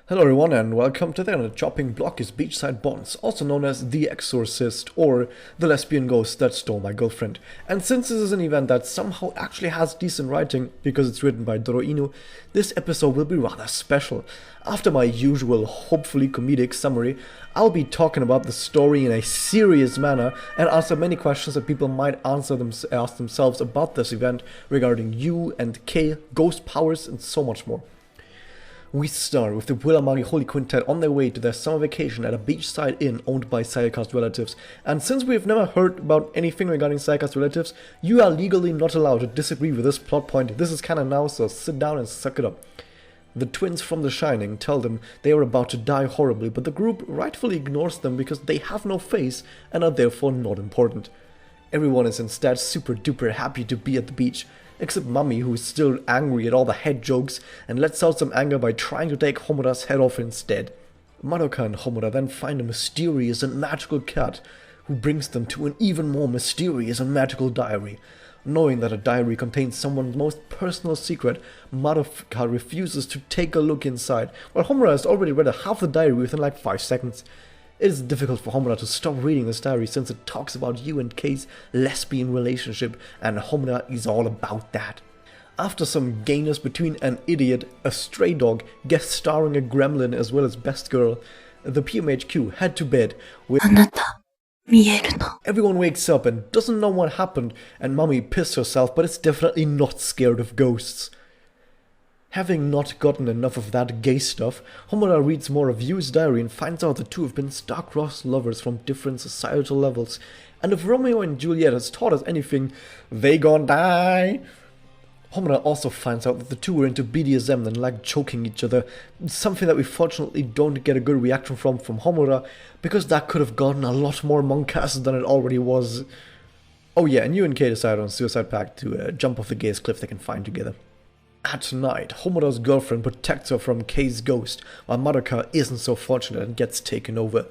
Hello everyone and welcome to the chopping block is Beachside Bonds, also known as The Exorcist or The Lesbian Ghost That Stole My Girlfriend. And since this is an event that somehow actually has decent writing because it's written by Doro Inu, this episode will be rather special. After my usual, hopefully comedic summary, I'll be talking about the story in a serious manner and answer many questions that people might ask themselves about this event regarding you and K, ghost powers and so much more. We start with the Willamari Holy Quintet on their way to their summer vacation at a beachside inn owned by Sayaka's relatives. And since we've never heard about anything regarding Sayaka's relatives, you are legally not allowed to disagree with this plot point. This is canon now, so sit down and suck it up. The twins from The Shining tell them they are about to die horribly, but the group rightfully ignores them because they have no face and are therefore not important. Everyone is instead super duper happy to be at the beach, except Mummy, who is still angry at all the head jokes and lets out some anger by trying to take Homura's head off instead. Madoka and Homura then find a mysterious and magical cat, who brings them to an even more mysterious and magical diary. Knowing that a diary contains someone's most personal secret, Madoka refuses to take a look inside, while Homura has already read half the diary within like 5 seconds. It is difficult for Homura to stop reading this diary since it talks about you and Kei's lesbian relationship, and Homura is all about that. After some gayness between an idiot, a stray dog, guest starring a gremlin as well as best girl, the PMHQ head to bed with あなた、見えるの。 everyone wakes up and doesn't know what happened, and Mummy pissed herself but is definitely not scared of ghosts. Having not gotten enough of that gay stuff, Homura reads more of Yu's diary and finds out the two have been star-crossed lovers from different societal levels, and if Romeo and Juliet has taught us anything, they gon' die. Homura also finds out that the two were into BDSM and like choking each other, something that we fortunately don't get a good reaction from Homura, because that could have gotten a lot more monk-ass than it already was. Oh yeah, and Yu and Kei decide on Suicide Pact to jump off the gayest cliff they can find together. At night, Homura's girlfriend protects her from Kei's ghost, while Madoka isn't so fortunate and gets taken over.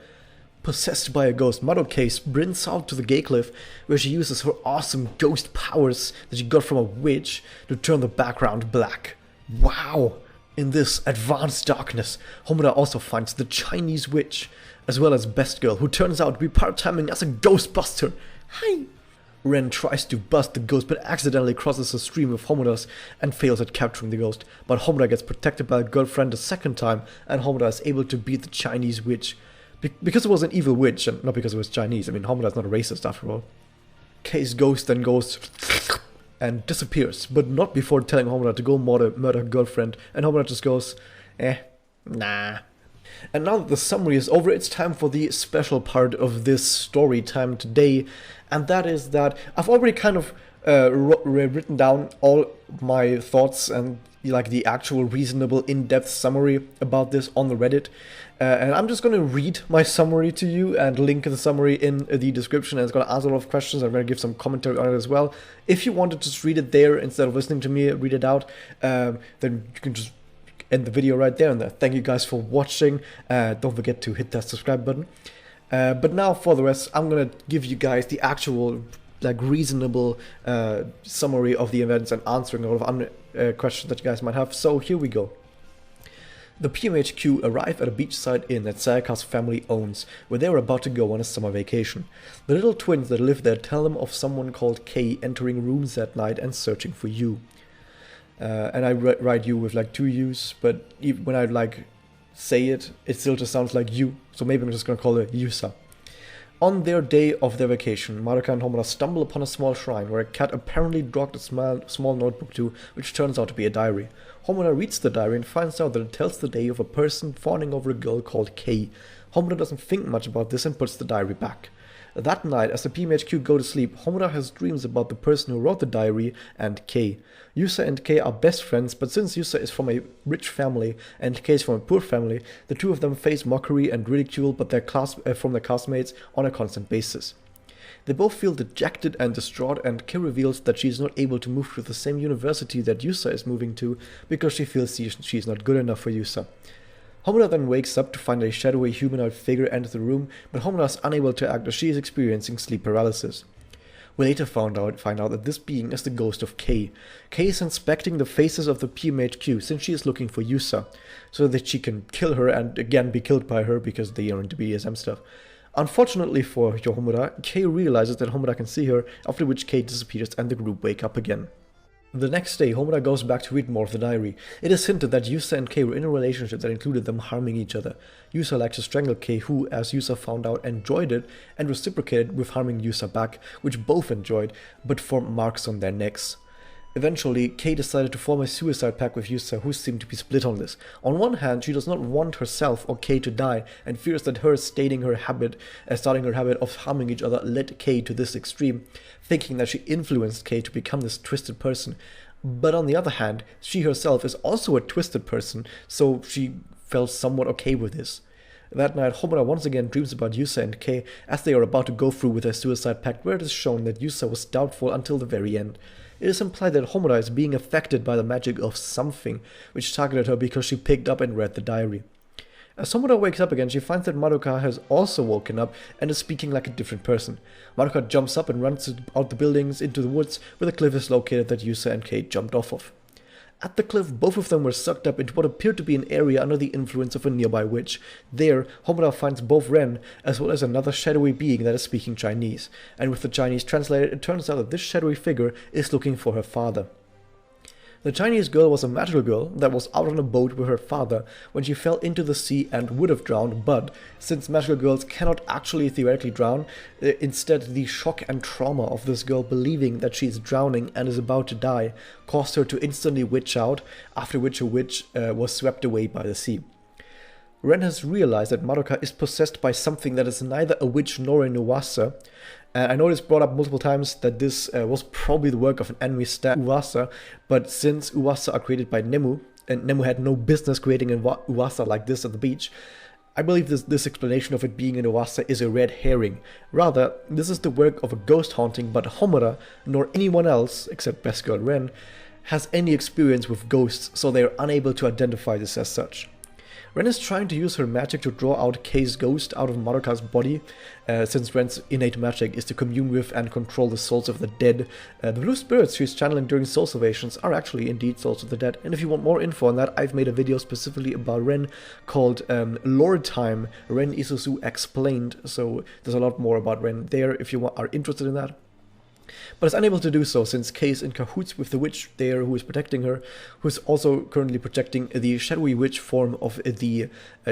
Possessed by a ghost, Madoka sprints out to the gay cliff, where she uses her awesome ghost powers that she got from a witch to turn the background black. Wow! In this advanced darkness, Homura also finds the Chinese witch, as well as Best Girl, who turns out to be part-timing as a ghostbuster. Hi! Ren tries to bust the ghost but accidentally crosses a stream of Homura's and fails at capturing the ghost, but Homura gets protected by a girlfriend a second time and Homura is able to beat the Chinese witch. Because it was an evil witch and not because it was Chinese. I mean, Homura is not a racist after all. Kei's ghost then goes and disappears, but not before telling Homura to go murder her girlfriend, and Homura just goes, nah. And now that the summary is over, it's time for the special part of this story time today, and that is that I've already kind of written down all my thoughts and like the actual reasonable in-depth summary about this on the Reddit, and I'm just going to read my summary to you and link the summary in the description, and it's going to answer a lot of questions. I'm going to give some commentary on it as well. If you want to just read it there instead of listening to me read it out, then you can just end the video right there and there. Thank you guys for watching. Don't forget to hit that subscribe button. But now for the rest, I'm gonna give you guys the actual like reasonable summary of the events and answering a lot of questions that you guys might have. So here we go. The PMHQ arrive at a beachside inn that Sayaka's family owns, where they are about to go on a summer vacation. The little twins that live there tell them of someone called Kei entering rooms that night and searching for you. And I write you with like 2 U's, but when I like say it, it still just sounds like you, so maybe I'm just gonna call it Yusa. On their day of their vacation, Madoka and Homura stumble upon a small shrine where a cat apparently dropped a small notebook to, which turns out to be a diary. Homura reads the diary and finds out that it tells the day of a person fawning over a girl called Kei. Homura doesn't think much about this and puts the diary back. That night, as the PMHQ go to sleep, Homura has dreams about the person who wrote the diary and Kei. Yusa and Kei are best friends, but since Yusa is from a rich family and Kei is from a poor family, the two of them face mockery and ridicule from their classmates on a constant basis. They both feel dejected and distraught, and Kei reveals that she is not able to move to the same university that Yusa is moving to because she feels she is not good enough for Yusa. Homura then wakes up to find a shadowy humanoid figure enter the room, but Homura is unable to act as she is experiencing sleep paralysis. We later find out that this being is the ghost of Kei. Kei is inspecting the faces of the PMHQ since she is looking for Yusa, so that she can kill her and again be killed by her because they are into BDSM stuff. Unfortunately for Homura, Kei realizes that Homura can see her, after which Kei disappears and the group wake up again. The next day, Homura goes back to read more of the diary. It is hinted that Yusa and Kei were in a relationship that included them harming each other. Yusa liked to strangle Kei, who, as Yusa found out, enjoyed it and reciprocated with harming Yusa back, which both enjoyed, but formed marks on their necks. Eventually, Kei decided to form a suicide pact with Yusa, who seemed to be split on this. On one hand, she does not want herself or Kei to die, and fears that her starting her habit of harming each other led Kei to this extreme, thinking that she influenced Kei to become this twisted person. But on the other hand, she herself is also a twisted person, so she felt somewhat okay with this. That night, Homura once again dreams about Yusa and Kei as they are about to go through with their suicide pact, where it is shown that Yusa was doubtful until the very end. It is implied that Homura is being affected by the magic of something, which targeted her because she picked up and read the diary. As Homura wakes up again, she finds that Madoka has also woken up and is speaking like a different person. Madoka jumps up and runs out the buildings into the woods where the cliff is located that Yusa and Kei jumped off of. At the cliff, both of them were sucked up into what appeared to be an area under the influence of a nearby witch. There, Homura finds both Ren, as well as another shadowy being that is speaking Chinese, and with the Chinese translated, it turns out that this shadowy figure is looking for her father. The Chinese girl was a magical girl that was out on a boat with her father when she fell into the sea and would have drowned, but since magical girls cannot actually theoretically drown, instead the shock and trauma of this girl believing that she is drowning and is about to die caused her to instantly witch out, after which a witch was swept away by the sea. Ren has realized that Madoka is possessed by something that is neither a witch nor a Uwasa. I know it's brought up multiple times that this was probably the work of an enemy star Uwasa, but since Uwasa are created by Nemu, and Nemu had no business creating an Uwasa like this at the beach, I believe this explanation of it being an Uwasa is a red herring. Rather, this is the work of a ghost haunting, but Homura, nor anyone else, except best girl Ren, has any experience with ghosts, so they are unable to identify this as such. Ren is trying to use her magic to draw out Kei's ghost out of Madoka's body, since Ren's innate magic is to commune with and control the souls of the dead. The blue spirits she is channeling during soul salvations are actually indeed souls of the dead, and if you want more info on that, I've made a video specifically about Ren called Storytime, Ren Isuzu Explained, so there's a lot more about Ren there if you are interested in that. But is unable to do so since Kei is in cahoots with the witch there who is protecting her, who is also currently protecting the shadowy witch form of the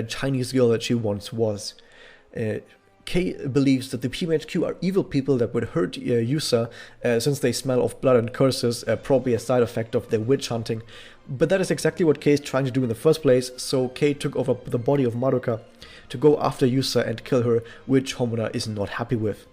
Chinese girl that she once was. Kei believes that the PMHQ are evil people that would hurt Yusa since they smell of blood and curses, probably a side effect of their witch hunting. But that is exactly what Kei is trying to do in the first place, so Kei took over the body of Madoka to go after Yusa and kill her, which Homura is not happy with.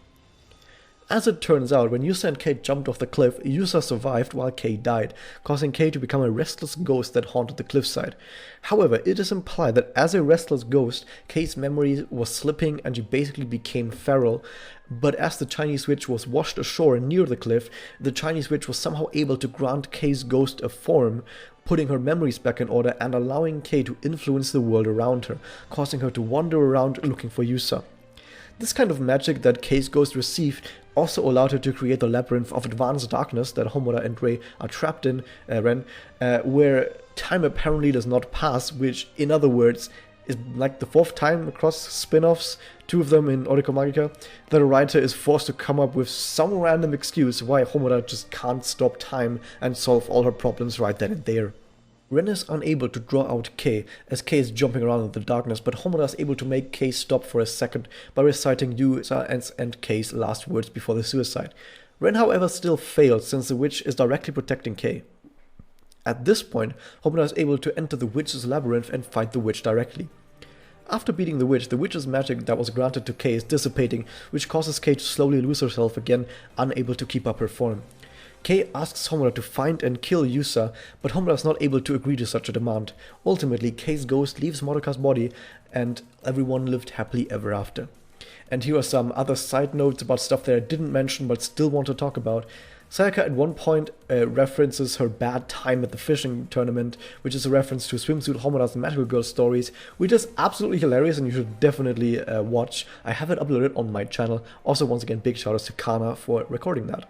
As it turns out, when Yusa and Kei jumped off the cliff, Yusa survived while Kei died, causing Kei to become a restless ghost that haunted the cliffside. However, it is implied that as a restless ghost, Kei's memory was slipping and she basically became feral, but as the Chinese witch was washed ashore near the cliff, the Chinese witch was somehow able to grant Kei's ghost a form, putting her memories back in order and allowing Kei to influence the world around her, causing her to wander around looking for Yusa. This kind of magic that Kei's ghost received also allowed her to create the labyrinth of advanced darkness that Homura and Rei are trapped in, where time apparently does not pass, which in other words is like the fourth time across spin-offs, 2 of them in Oriko Magica, that a writer is forced to come up with some random excuse why Homura just can't stop time and solve all her problems right then and there. Ren is unable to draw out Kei, as Kei is jumping around in the darkness, but Homura is able to make Kei stop for a second by reciting Yusa and Kei's last words before the suicide. Ren, however, still fails, since the witch is directly protecting Kei. At this point, Homura is able to enter the witch's labyrinth and fight the witch directly. After beating the witch's magic that was granted to Kei is dissipating, which causes Kei to slowly lose herself again, unable to keep up her form. Kei asks Homura to find and kill Yusa, but Homura is not able to agree to such a demand. Ultimately, Kei's ghost leaves Madoka's body, and everyone lived happily ever after. And here are some other side notes about stuff that I didn't mention but still want to talk about. Sayaka at one point references her bad time at the fishing tournament, which is a reference to Swimsuit Homura's Magical Girl stories, which is absolutely hilarious and you should definitely watch. I have it uploaded on my channel. Also, once again, big shout out to Kana for recording that.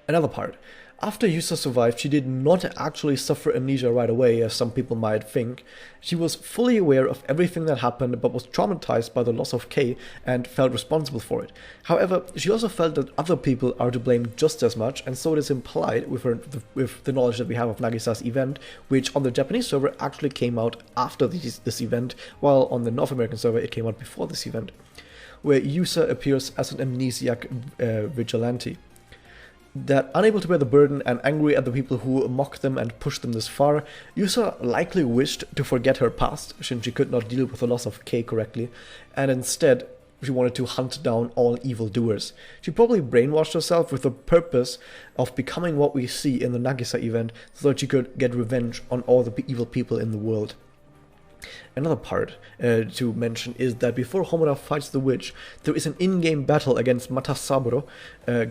Another part. After Yusa survived, she did not actually suffer amnesia right away, as some people might think. She was fully aware of everything that happened, but was traumatized by the loss of Kei and felt responsible for it. However, she also felt that other people are to blame just as much, and so it is implied with the knowledge that we have of Nagisa's event, which on the Japanese server actually came out after this event, while on the North American server it came out before this event, where Yusa appears as an amnesiac vigilante. That unable to bear the burden and angry at the people who mocked them and pushed them this far, Yusa likely wished to forget her past, since she could not deal with the loss of Kei correctly, and instead she wanted to hunt down all evildoers. She probably brainwashed herself with the purpose of becoming what we see in the Nagisa event, so that she could get revenge on all the evil people in the world. Another part to mention is that before Homura fights the witch, there is an in-game battle against Matasaburo,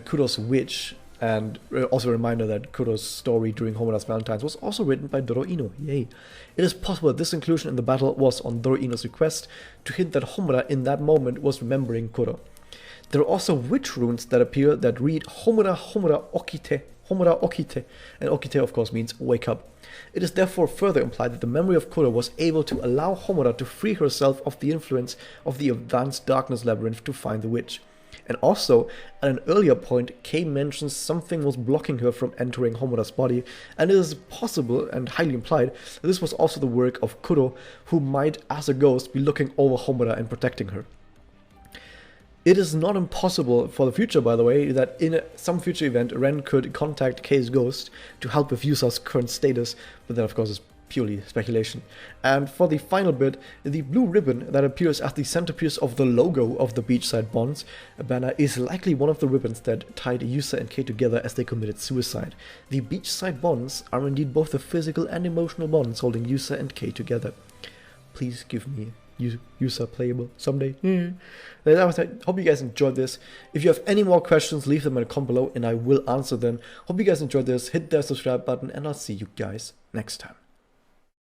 Kuro's witch. And also a reminder that Kuro's story during Homura's Valentine's was also written by Doro Ino. Yay. It is possible that this inclusion in the battle was on Doro Ino's request to hint that Homura in that moment was remembering Kuro. There are also witch runes that appear that read Homura Homura Okite, Homura Okite, and Okite of course means wake up. It is therefore further implied that the memory of Kuro was able to allow Homura to free herself of the influence of the advanced darkness labyrinth to find the witch. And also, at an earlier point, Kei mentions something was blocking her from entering Homura's body, and it is possible and highly implied that this was also the work of Kuro, who might, as a ghost, be looking over Homura and protecting her. It is not impossible for the future, by the way, that in some future event, Ren could contact Kei's ghost to help with Yusa's current status, but that of course is purely speculation. And for the final bit, the blue ribbon that appears as the centerpiece of the logo of the Beachside Bonds banner is likely one of the ribbons that tied Yusa and Kei together as they committed suicide. The Beachside Bonds are indeed both the physical and emotional bonds holding Yusa and Kei together. Please give me Yusa playable someday. I hope you guys enjoyed this. If you have any more questions, leave them in a comment below and I will answer them. Hope you guys enjoyed this. Hit that subscribe button and I'll see you guys next time.